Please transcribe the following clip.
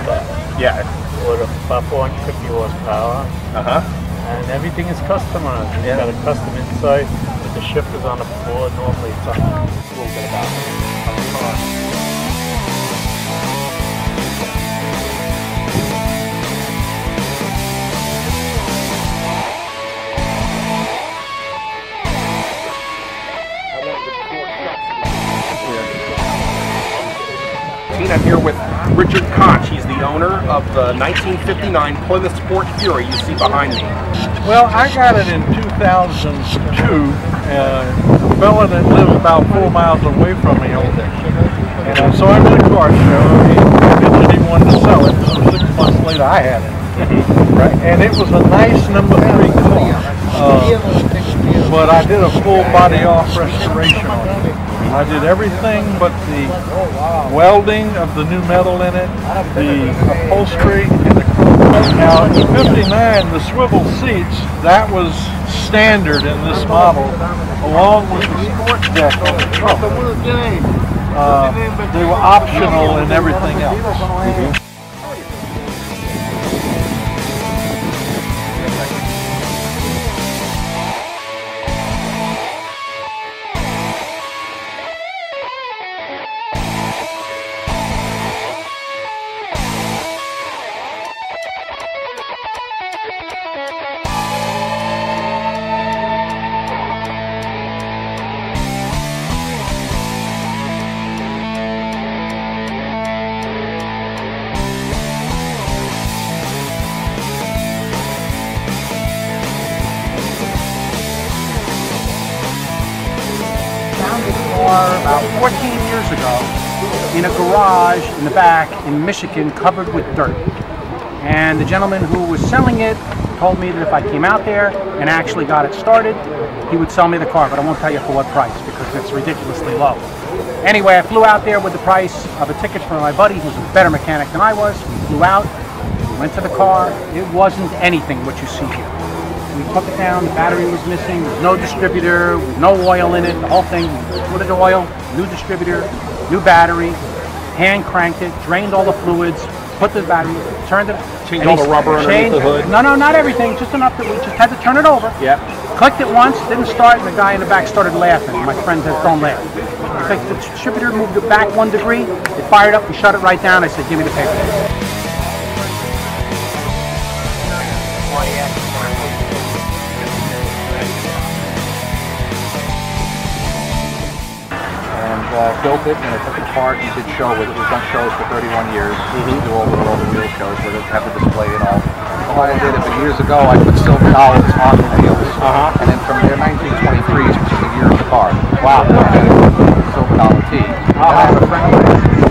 motor. Yeah. With about 450 horsepower. And everything is customized. It's got a custom inside with the shifters on the floor. Normally it's on a little bit about the car. I'm here with Richard Koch. He's the owner of the 1959 Plymouth Fury you see behind me. Well, I got it in 2002. A fella that lives about 4 miles away from me owned it. And I saw him at a car show. He mentioned he wanted to sell it. So 6 months later, I had it. Right? And it was a nice number 3 car. But I did a full body off restoration on it. I did everything but the welding of the new metal in it, the upholstery, and the chrome. Now, in the 59, the swivel seats, that was standard in this model, along with the sport deck on the trunk. They were optional in everything else. About 14 years ago in a garage in the back in Michigan covered with dirt. And the gentleman who was selling it told me that if I came out there and actually got it started, he would sell me the car, but I won't tell you for what price because it's ridiculously low. Anyway, I flew out there with the price of a ticket for my buddy who's a better mechanic than I was. We flew out, went to the car. It wasn't anything what you see here. We took it down, the battery was missing, there was no distributor, with no oil in it, the whole thing. We put it in oil, new distributor, new battery, hand cranked it, drained all the fluids, put the battery, turned it. Changed all the rubber underneath the hood? No, not everything, just enough that we just had to turn it over. Yeah. Clicked it once, didn't start, and the guy in the back started laughing. My friend said, don't laugh. I think the distributor moved it back 1 degree, it fired up, we shut it right down. I said, give me the paper. Built it and I took it apart and did show with it. We've done shows for 31 years. We do all the wheel shows with it, have the display and all. So I did it, but years ago I put silver dollars on the wheels. And then from there, 1923 is the year of the car. Wow. Silver dollar T. And I have a friend of mine